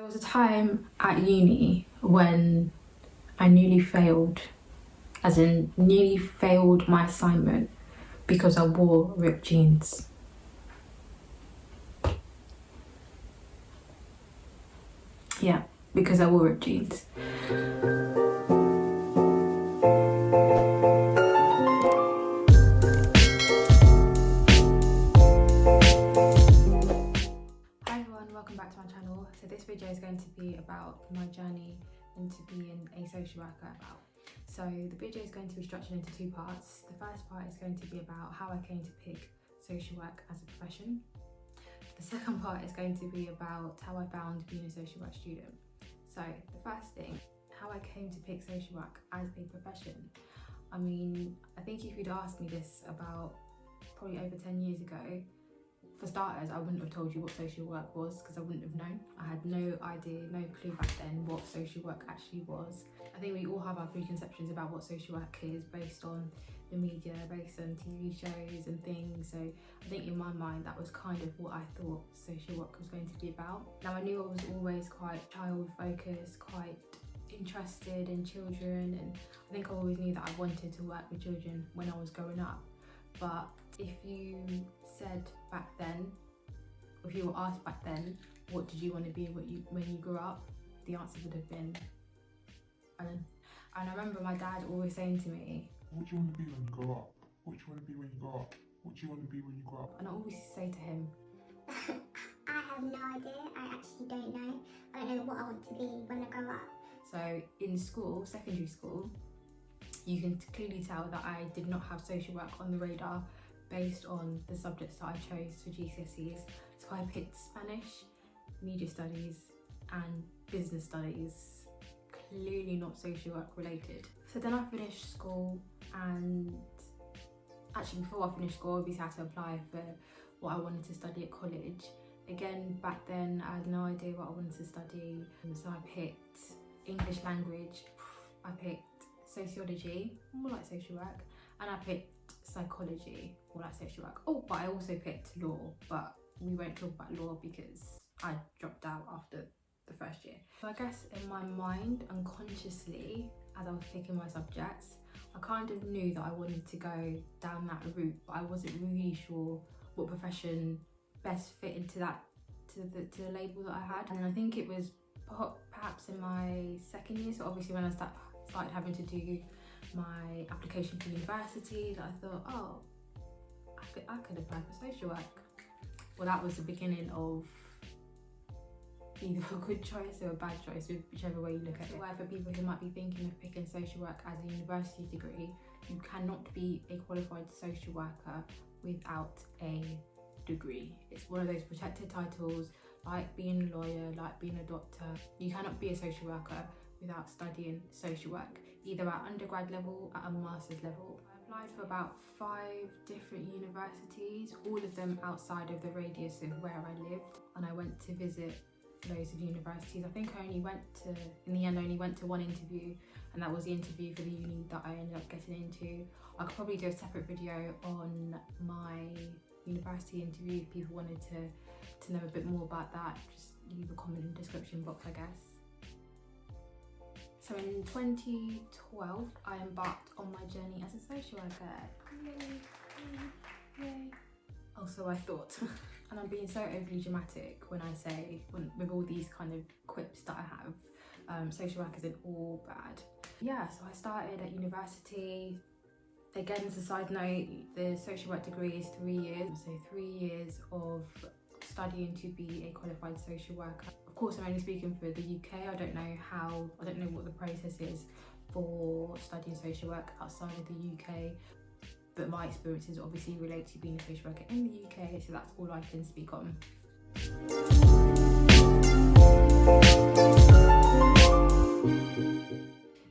was a time at uni when I nearly failed, as in nearly failed my assignment because I wore ripped jeans. Yeah, because I wore ripped jeans. Hi everyone, welcome back to my channel. So this video is going to be about my journey into being a social worker. So the video is going to be structured into two parts. The first part is going to be about how I came to pick social work as a profession. The second part is going to be about how I found being a social work student. So the first thing, how I came to pick social work as a profession. I mean, I think if you'd asked me this about probably over 10 years ago, for starters, I wouldn't have told you what social work was because I wouldn't have known. I had no idea, no clue back then what social work actually was. I think we all have our preconceptions about what social work is based on the media, based on TV shows and things. So I think in my mind, that was kind of what I thought social work was going to be about. Now I knew I was always quite child focused, quite interested in children, and I think I always knew that I wanted to work with children when I was growing up. But if you said back then, or if you were asked back then, what did you want to be when you grew up, the answer would have been, And I remember my dad always saying to me, what do you want to be when you grow up? What do you want to be when you grow up? What do you want to be when you grow up? And I always used to say to him, I have no idea. I actually don't know. I don't know what I want to be when I grow up. So in school, secondary school, you can clearly tell that I did not have social work on the radar based on the subjects that I chose for GCSEs. So I picked Spanish, media studies and business studies, clearly not social work related. So then I finished school, and actually before I finished school, obviously I had to apply for what I wanted to study at college. Again, back then I had no idea what I wanted to study, so I picked English language, I picked sociology, more like social work, and I picked psychology, more like social work. Oh, but I also picked law, but we won't talk about law because I dropped out after the first year. So I guess in my mind, unconsciously, as I was picking my subjects, I kind of knew that I wanted to go down that route, but I wasn't really sure what profession best fit into that, to the label that I had. And I think it was perhaps in my second year, so obviously when I started having to do my application for university, that I thought, oh, I could apply for social work. Well, that was the beginning of either a good choice or a bad choice, whichever way you look at it. For people who might be thinking of picking social work as a university degree, you cannot be a qualified social worker without a degree. It's one of those protected titles, like being a lawyer, like being a doctor. You cannot be a social worker without studying social work, either at undergrad level, at a master's level. I applied for about 5 different universities, all of them outside of the radius of where I lived, and I went to visit loads of universities. I think I only went to one interview, and that was the interview for the uni that I ended up getting into. I could probably do a separate video on my university interview if people wanted to know a bit more about that. Just leave a comment in the description box, I guess. So in 2012, I embarked on my journey as a social worker. Yay, yay, yay. Also, I thought, and I'm being so overly dramatic when I say, with all these kind of quips that I have, social work isn't all bad. Yeah, so I started at university. Again, as a side note, the social work degree is 3 years. So 3 years of studying to be a qualified social worker. Of course, I'm only speaking for the UK. I don't know what the process is for studying social work outside of the UK. But my experiences obviously relate to being a social worker in the UK, so that's all I can speak on.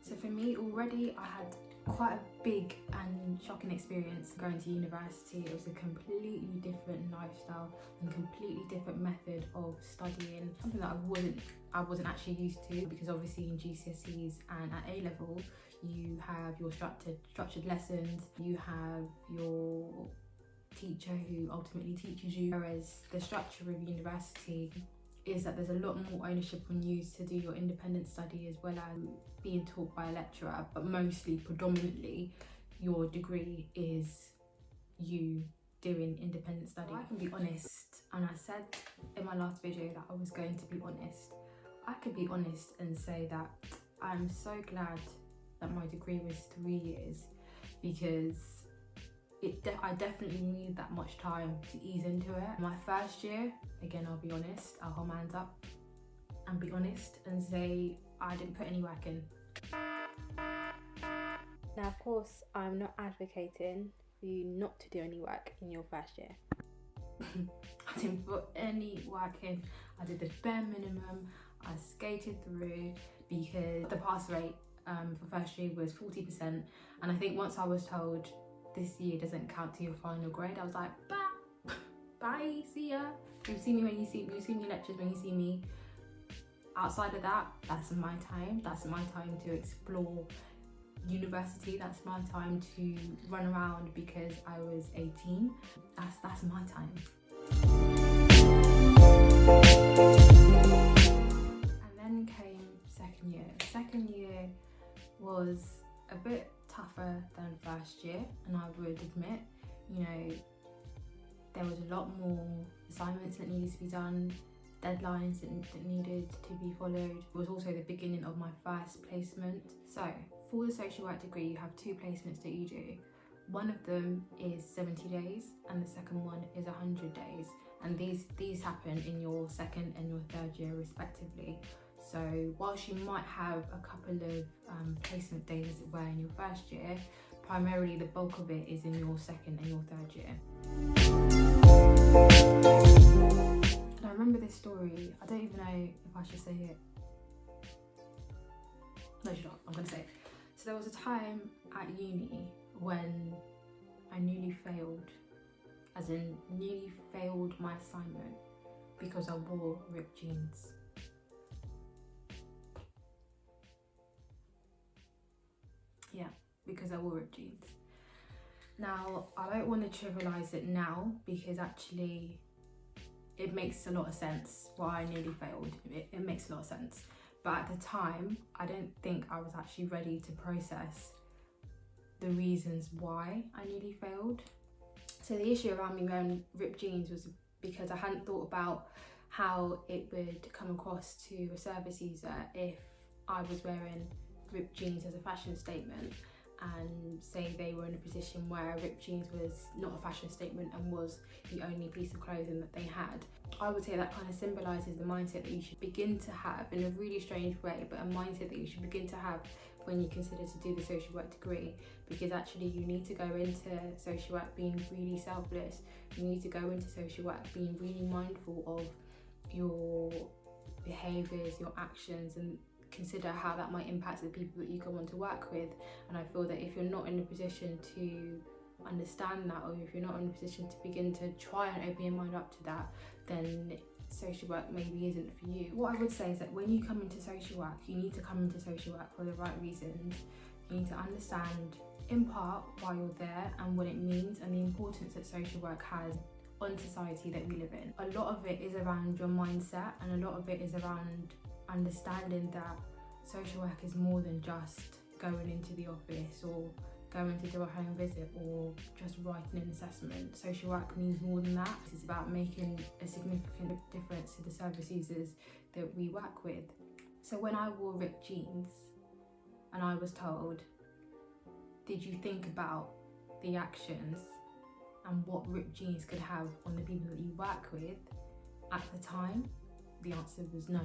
So for me, already I had quite a big and shocking experience going to university. It was a completely different lifestyle and completely different method of studying, something that I wasn't actually used to, because obviously in GCSEs and at A level you have your structured lessons, you have your teacher who ultimately teaches you, whereas the structure of university is that there's a lot more ownership on you to do your independent study as well as being taught by a lecturer, but mostly, predominantly, your degree is you doing independent study. I can be honest, and I said in my last video that I was going to be honest. I could be honest and say that I'm so glad that my degree was 3 years, because I definitely need that much time to ease into it. My first year, again, I'll be honest, I'll hold my hands up and be honest and say I didn't put any work in. Now, of course, I'm not advocating for you not to do any work in your first year. I didn't put any work in. I did the bare minimum. I skated through because the pass rate for first year was 40%, and I think once I was told this year doesn't count to your final grade, I was like, bye, see ya. You'll see me when you see me. You'll see me in lectures when you see me. Outside of that, that's my time. That's my time to explore university. That's my time to run around because I was 18. That's my time. And then came second year. Second year was a bit tougher than first year, and I would admit, you know, there was a lot more assignments that needed to be done, deadlines that needed to be followed. It was also the beginning of my first placement. So for the social work degree, you have 2 placements that you do. One of them is 70 days and the second one is 100 days, and these happen in your second and your third year respectively. So whilst you might have a couple of placement days as it were in your first year, primarily the bulk of it is in your second and your third year. And I remember this story, I don't even know if I should say it. No, you're not, I'm gonna say it. So there was a time at uni when I nearly failed, as in nearly failed my assignment because I wore ripped jeans. Yeah, because I wore ripped jeans. Now, I don't want to trivialise it now because actually it makes a lot of sense why I nearly failed. It makes a lot of sense. But at the time, I don't think I was actually ready to process the reasons why I nearly failed. So the issue around me wearing ripped jeans was because I hadn't thought about how it would come across to a service user if I was wearing ripped jeans as a fashion statement, and say they were in a position where ripped jeans was not a fashion statement and was the only piece of clothing that they had. I would say that kind of symbolises the mindset that you should begin to have, in a really strange way, but a mindset that you should begin to have when you consider to do the social work degree, because actually you need to go into social work being really selfless. You need to go into social work being really mindful of your behaviours, your actions, and consider how that might impact the people that you go on to work with. And I feel that if you're not in a position to understand that, or if you're not in a position to begin to try and open your mind up to that, then social work maybe isn't for you. What I would say is that when you come into social work, you need to come into social work for the right reasons. You need to understand in part why you're there and what it means and the importance that social work has on society that we live in. A lot of it is around your mindset, and a lot of it is around understanding that social work is more than just going into the office or going to do a home visit or just writing an assessment. Social work means more than that. It's about making a significant difference to the service users that we work with. So when I wore ripped jeans and I was told, did you think about the actions and what ripped jeans could have on the people that you work with? At the time, the answer was no.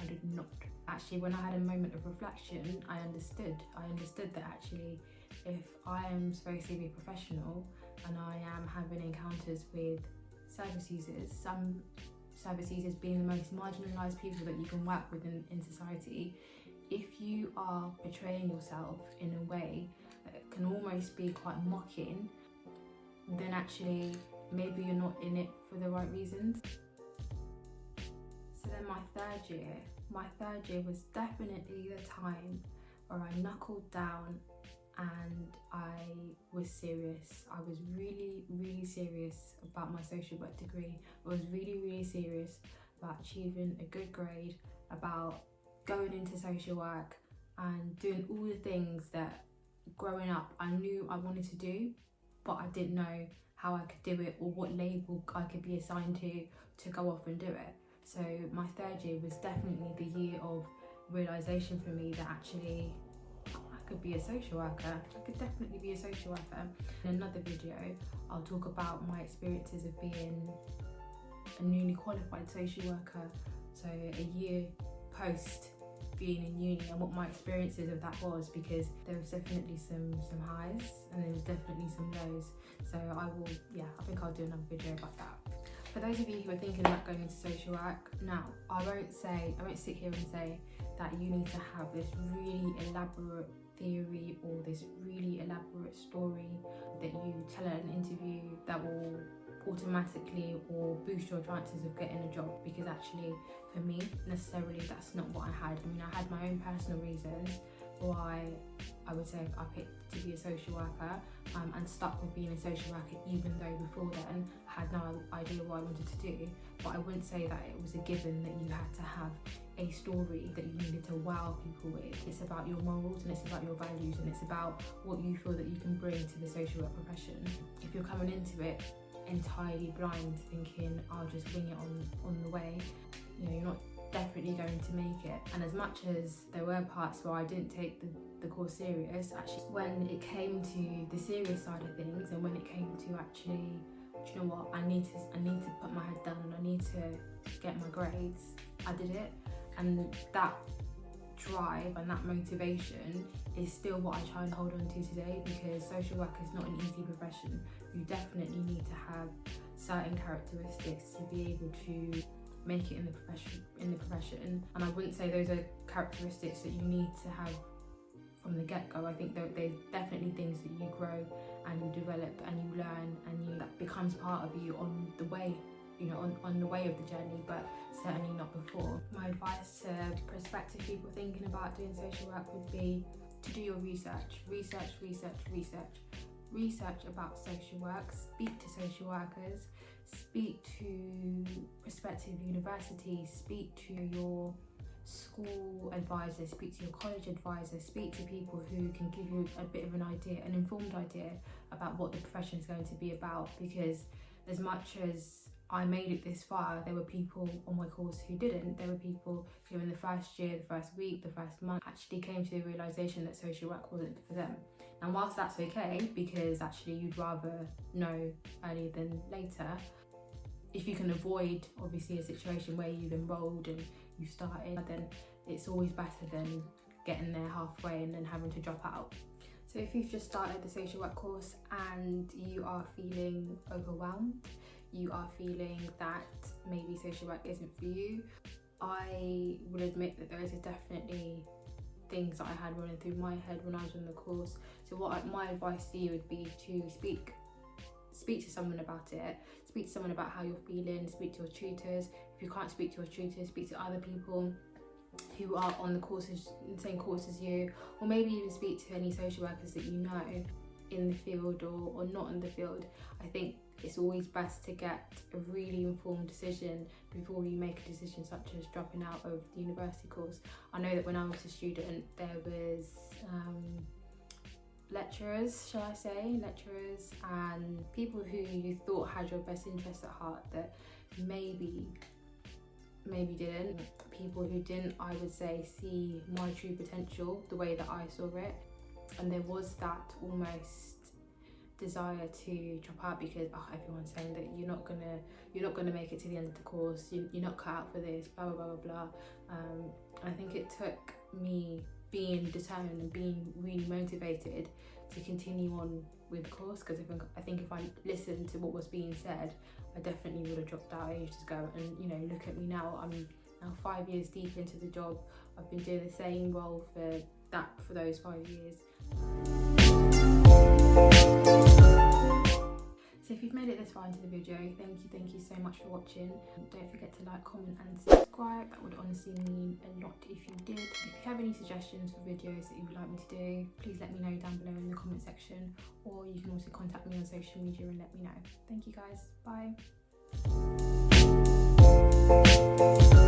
I did not. Actually, when I had a moment of reflection, I understood that actually, if I am supposed to be a professional and I am having encounters with service users, some service users being the most marginalised people that you can work with in society, if you are portraying yourself in a way that can almost be quite mocking, then actually maybe you're not in it for the right reasons. So then my third year was definitely the time where I knuckled down and I was serious. I was really, really serious about my social work degree. I was really, really serious about achieving a good grade, about going into social work and doing all the things that growing up I knew I wanted to do, but I didn't know how I could do it or what label I could be assigned to go off and do it. So my third year was definitely the year of realisation for me that actually I could be a social worker. I could definitely be a social worker. In another video, I'll talk about my experiences of being a newly qualified social worker, so a year post being in uni, and what my experiences of that was, because there was definitely some highs and there was definitely some lows. So I think I'll do another video about that. For those of you who are thinking about going into social work, now I won't sit here and say that you need to have this really elaborate theory or this really elaborate story that you tell at an interview that will automatically or boost your chances of getting a job, because actually for me necessarily that's not what I had. I mean, I had my own personal reasons why I would say I picked to be a social worker and stuck with being a social worker, even though before then I had no idea what I wanted to do. But I wouldn't say that it was a given that you had to have a story that you needed to wow people with. It's about your morals and it's about your values and it's about what you feel that you can bring to the social work profession. If you're coming into it entirely blind, thinking I'll just wing it on the way, you're not definitely going to make it. And as much as there were parts where I didn't take the course serious, actually when it came to the serious side of things and when it came to actually, do you know what, I need to put my head down and I need to get my grades, I did it. And that drive and that motivation is still what I try and hold on to today, because social work is not an easy profession. You definitely need to have certain characteristics to be able to make it in the profession. And I wouldn't say those are characteristics that you need to have from the get-go. I think they're definitely things that you grow and you develop and you learn and that becomes part of you on the way, on the way of the journey, but certainly not before. My advice to prospective people thinking about doing social work would be to do your research about social work, speak to social workers, speak to prospective universities, speak to your school advisors, speak to your college advisors, speak to people who can give you a bit of an idea, an informed idea about what the profession is going to be about. Because as much as I made it this far, there were people on my course who didn't. There were people who in the first year, the first week, the first month actually came to the realisation that social work wasn't for them. And whilst that's okay, because actually you'd rather know earlier than later, if you can avoid obviously a situation where you've enrolled and you started, then it's always better than getting there halfway and then having to drop out. So if you've just started the social work course and you are feeling overwhelmed, you are feeling that maybe social work isn't for you, I will admit that there is definitely things that I had running through my head when I was on the course. So my advice to you would be to speak to someone about it, speak to someone about how you're feeling, speak to your tutors. If you can't speak to your tutors, speak to other people who are on the courses, in the same course as you, or maybe even speak to any social workers that you know in the field or not in the field. I think it's always best to get a really informed decision before you make a decision such as dropping out of the university course. I know that when I was a student there was lecturers and people who you thought had your best interests at heart that maybe didn't. People who didn't, I would say, see my true potential the way that I saw it, and there was that almost desire to drop out because everyone's saying that you're not gonna make it to the end of the course, you're not cut out for this, blah blah blah blah. I think it took me being determined and being really motivated to continue on with the course, because I think if I listened to what was being said, I definitely would have dropped out ages ago. And look at me now, I'm now 5 years deep into the job. I've been doing the same role for those 5 years. So if you've made it this far into the video, thank you so much for watching. Don't forget to like, comment and subscribe. That would honestly mean a lot if you did. If you have any suggestions for videos that you would like me to do, please let me know down below in the comment section, or you can also contact me on social media and let me know. Thank you guys, bye. Bye.